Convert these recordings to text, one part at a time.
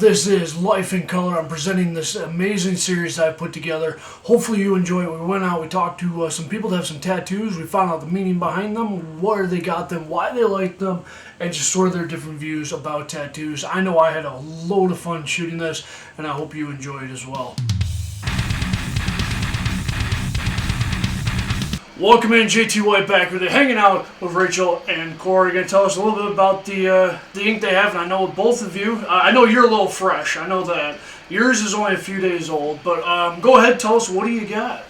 This is Life in Color. I'm presenting this amazing series I put together. Hopefully you enjoy it. We went out, we talked to some people that have some tattoos. We found out the meaning behind them, where they got them, why they like them, and just sort of their different views about tattoos. I know I had a load of fun shooting this, and I hope you enjoy it as well. Welcome in, JT White back with it, hanging out with Rachael and Corey. Going to tell us a little bit about the ink they have, and I know with both of you, I know you're a little fresh. I know that yours is only a few days old, but go ahead, tell us, what do you got?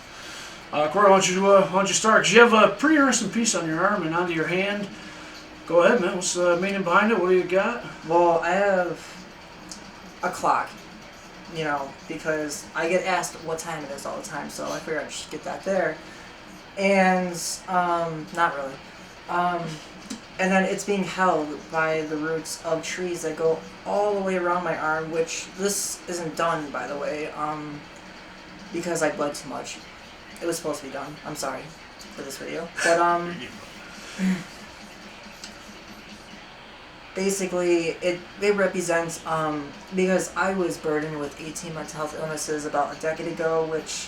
Corey, why don't you start? 'Cause you have a pretty interesting piece on your arm and onto your hand. Go ahead, man. What's the meaning behind it? What do you got? Well, I have a clock, because I get asked what time it is all the time, so I figured I'd just get that there. And, not really. And then it's being held by the roots of trees that go all the way around my arm, which this isn't done, by the way, because I bled too much. It was supposed to be done. I'm sorry for this video. But, basically, it represents, because I was burdened with 18 mental health illnesses about a decade ago, which,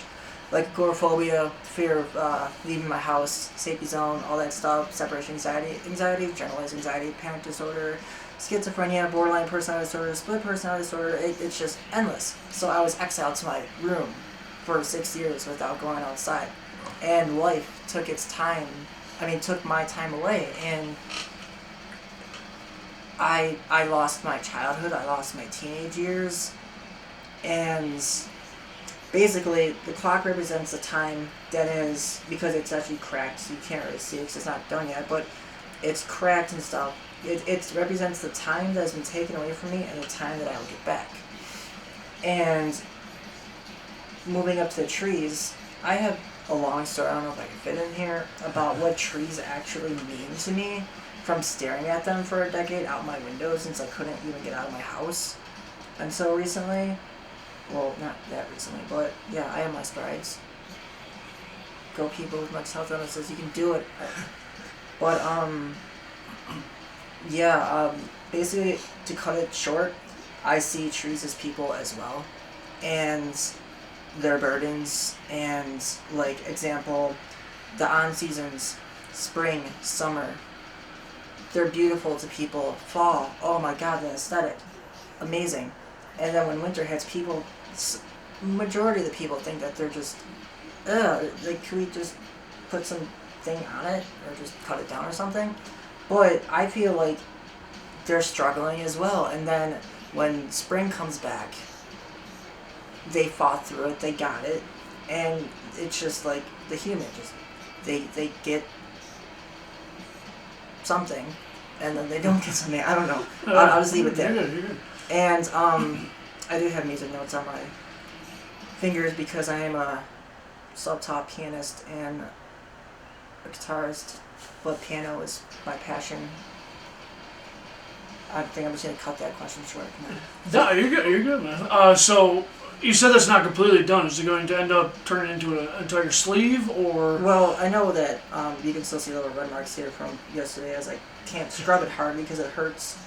like agoraphobia, fear of leaving my house, safety zone, all that stuff, separation anxiety, generalized anxiety, panic disorder, schizophrenia, borderline personality disorder, split personality disorder. It's just endless. So I was exiled to my room for 6 years without going outside. And life took took my time away. And I lost my childhood, I lost my teenage years, and basically, the clock represents the time that is, because it's actually cracked, so you can't really see it because it's not done yet, but it's cracked and stuff. It represents the time that has been taken away from me and the time that I will get back. And moving up to the trees, I have a long story, I don't know if I can fit in here, about what trees actually mean to me from staring at them for a decade out my window since I couldn't even get out of my house until recently. Well, not that recently, but yeah, I am my strides. Go people with mental health illnesses, you can do it. But, basically, to cut it short, I see trees as people as well. And their burdens, and, like, example, the on-seasons, spring, summer, they're beautiful to people. Fall, oh my god, the aesthetic, amazing. And then when winter hits, majority of the people think that they're just, like, can we just put some thing on it, or just cut it down or something? But I feel like they're struggling as well, and then when spring comes back, they fought through it, they got it, and it's just like the human, they get something, and then they don't get something, I don't know, I'll just leave it there. You're good. And, I do have music notes on my fingers because I am a self-taught pianist and a guitarist, but piano is my passion. I think I'm just going to cut that question short. No, you're good, man. So, you said that's not completely done. Is it going to end up turning into an entire sleeve, or? Well, I know that you can still see little red marks here from yesterday, as I can't scrub it hard because it hurts.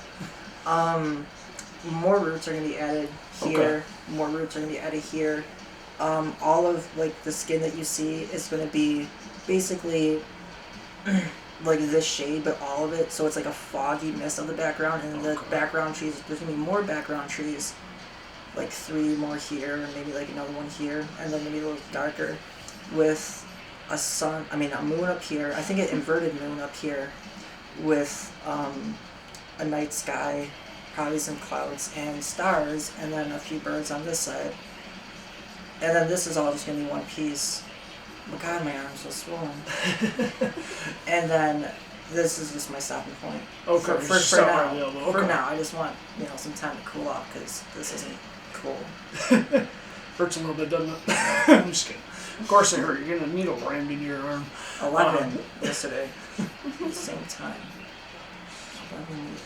More roots are going to be added here. Okay. More roots are going to be added here. All of, like, the skin that you see is going to be basically like this shade, but all of it, so it's like a foggy mist of the background, and the background trees, there's going to be more background trees, like 3 more here, and maybe like another one here, and then maybe a little darker, with a moon up here, I think an inverted moon up here, with a night sky, probably some clouds and stars, and then a few birds on this side. And then this is all just going to be one piece. Oh god, my arm's so swollen. And then this is just my stopping point. Okay, for now. Okay. For now, I just want, some time to cool off, because this isn't cool. Hurts a little bit, doesn't it? I'm just kidding. Of course it hurt. You're getting a needle rammed into your arm. 11 yesterday. At the same time. 11 needles.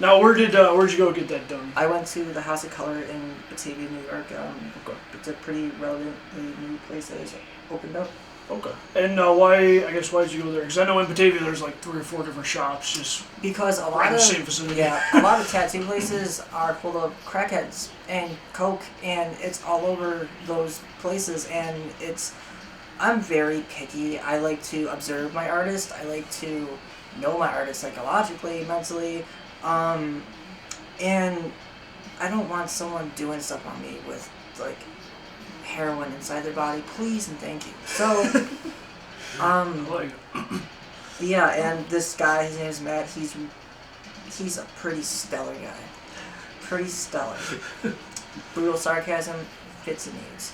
Now, where'd you go get that done? I went to the House of Color in Batavia, New York. It's a pretty relatively new place that has opened up. Okay. And why? I guess why did you go there? Because I know in Batavia there's like 3 or 4 different shops just Because a right lot in the of same vicinity. a lot of tattoo places are full of crackheads and coke, and it's all over those places. And I'm very picky. I like to observe my artist. I like to know my artist psychologically, mentally, and I don't want someone doing stuff on me with like heroin inside their body. Please and thank you. So, I like it. yeah, and this guy, his name is Matt. He's a pretty stellar guy. Pretty stellar. Brutal sarcasm fits the needs.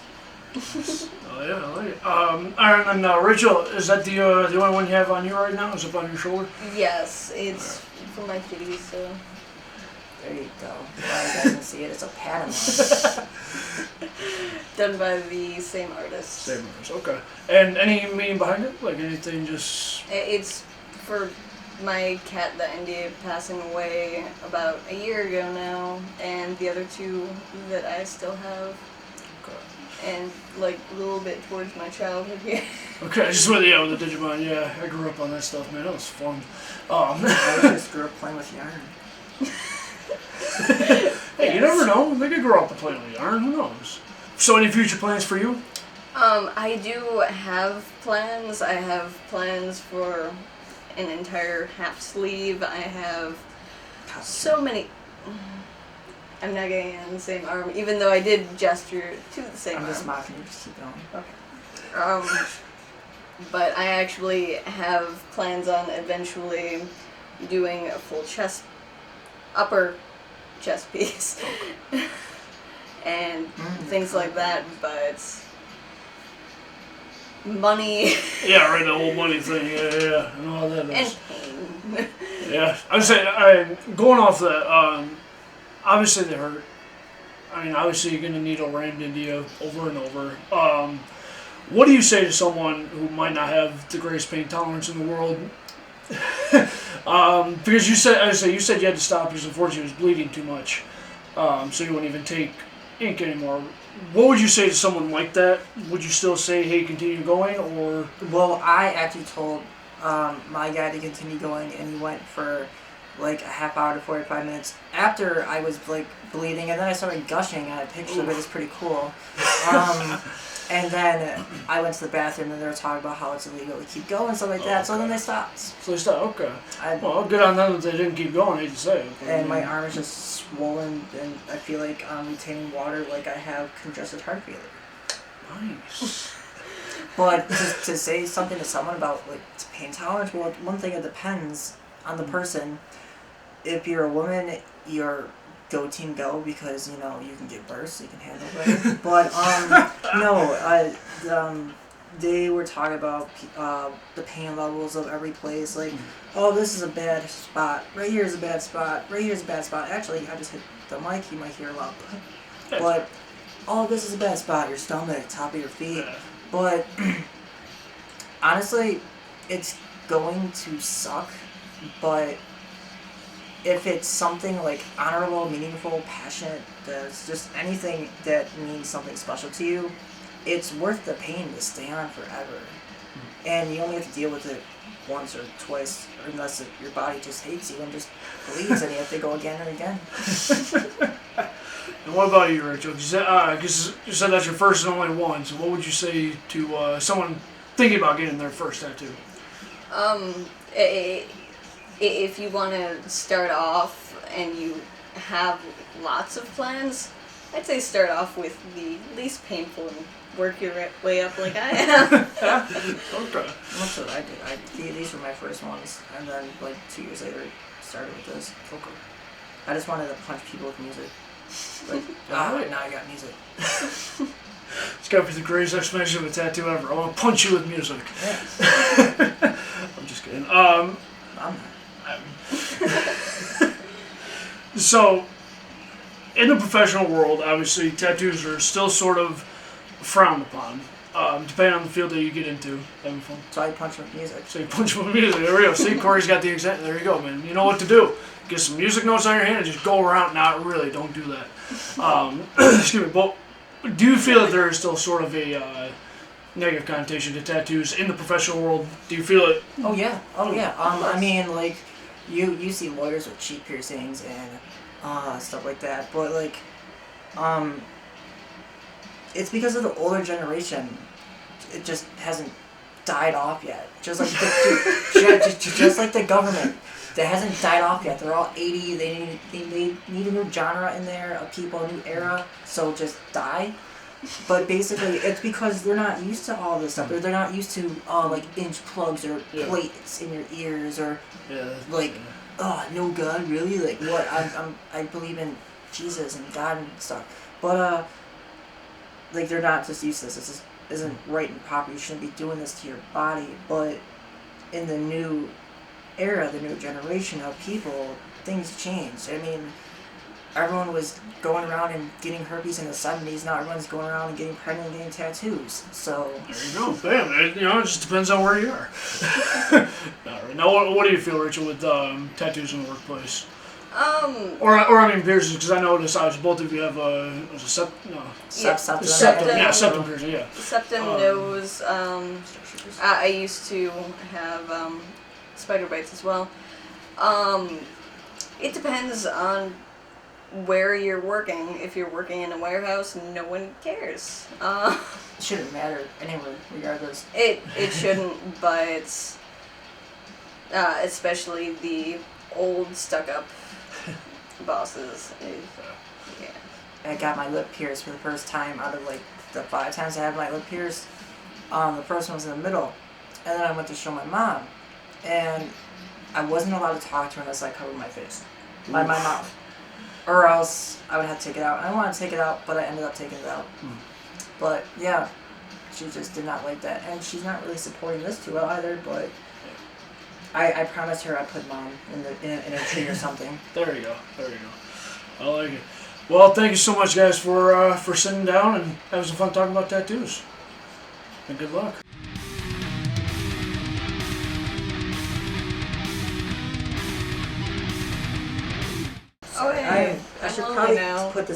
Oh yeah, I like it. Alright, and Rachel, is that the only one you have on you right now? Is it up on your shoulder? Yes, it's for my kitty, so. There you go. Well, you guys can see it. It's a Panama. Done by the same artist. Same as okay. And any meaning behind it? Like anything? Just It's for my cat that ended up passing away about a year ago now, and the other 2 that I still have. okay. And like a little bit towards my childhood here. Okay, just with the Digimon. Yeah, I grew up on that stuff, man. That was fun. I just grew up playing with yarn. Hey, you never know. They could grow up and play with yarn. Who knows? So, any future plans for you? I do have plans. I have plans for an entire half sleeve. I have so many. I'm not getting it on the same arm, even though I did gesture to the same I'm arm. just mocking you. Just keep going. Okay. But I actually have plans on eventually doing a full upper chest piece, and things like that. But money. Yeah, right. The whole money thing. Yeah. I know how that is. And pain. Yeah, I would say going off that. Obviously they hurt. I mean, obviously you're gonna needle rammed into you over and over. What do you say to someone who might not have the greatest pain tolerance in the world? Because you said you had to stop because unfortunately it was bleeding too much, so you wouldn't even take ink anymore. What would you say to someone like that? Would you still say, hey, continue going, or? Well, I actually told my guy to continue going, and he went for like a half hour to 45 minutes after I was like bleeding, and then I started gushing, and I pictured it. It's pretty cool. And then I went to the bathroom, and they were talking about how it's illegal to keep going and stuff like that. Okay. So then they stopped. So they stopped. Okay. Well, good on them that they didn't keep going. I hate to say it. And my arm is just swollen, and I feel like I'm retaining water, like I have congested heart failure. Nice. But to say something to someone about like pain tolerance, well, one thing, it depends on the person. If you're a woman, you're go team go, because you know you can get bursts, so you can handle it. But they were talking about the pain levels of every place. Like, oh, this is a bad spot. Right here is a bad spot. Right here is a bad spot. Actually, I just hit the mic. You might hear a lot. But oh, this is a bad spot. Your stomach, top of your feet. But honestly, it's going to suck. But if it's something like honorable, meaningful, passionate, that's just anything that means something special to you, it's worth the pain to stay on forever. And you only have to deal with it once or twice, unless your body just hates you and just believes, and you have to go again and again. And what about you, Rachel? Because you said that's your first and only one, so what would you say to someone thinking about getting their first tattoo? If you want to start off and you have lots of plans, I'd say start off with the least painful and work your way up like I am. Okay. That's what I did. These were my first ones, and then like 2 years later, started with this. Okay. I just wanted to punch people with music. Like, now I got music. It's got to be the greatest explanation of a tattoo ever. I want to punch you with music. Yeah. I'm just kidding. I'm not. So, in the professional world, obviously, tattoos are still sort of frowned upon, depending on the field that you get into. Having fun. So I punch with music. So you punch with music. There we go. See, Corey's got the exact. There you go, man. You know what to do. Get some music notes on your hand and just go around. Not really. Don't do that. Excuse me. But do you feel that there is still sort of a negative connotation to tattoos in the professional world. Do you feel it? Oh yeah. I mean, like, you see lawyers with cheek piercings and stuff like that, but like, it's because of the older generation. It just hasn't died off yet. Just like just like the government, that hasn't died off yet. They're all 80. They need a new genre in there, of people, a new era. So just die. But basically, it's because they're not used to all this stuff. They're not used to like inch plugs or plates in your ears or like, oh no God, really? Like what? I believe in Jesus and God and stuff. But like they're not just used to this. This just isn't right and proper. You shouldn't be doing this to your body. But in the new era, the new generation of people, things changed. I mean, everyone was going around and getting herpes in the 70s. Now everyone's going around and getting pregnant and getting tattoos. So there you go. Bam. It just depends on where you are. All right. Now, what do you feel, Rachel, with tattoos in the workplace? Or I mean piercings, because I noticed both of you have septum piercing, yeah. Septum, nose. I used to have spider bites as well. It depends on where you're working. If you're working in a warehouse, no one cares. It shouldn't matter anywhere, regardless. It shouldn't, but especially the old stuck-up bosses. Yeah. I got my lip pierced for the first time out of like the 5 times I had my lip pierced. The first one was in the middle, and then I went to show my mom, and I wasn't allowed to talk to her unless I covered my face, my mouth, or else I would have to take it out. I wanted to take it out, but I ended up taking it out. But yeah, she just did not like that, and she's not really supporting this too well either. But I promised her I'd put Mom in a tree or something. There you go. I like it. Well, thank you so much, guys, for sitting down and having some fun talking about tattoos. And good luck. I should probably put this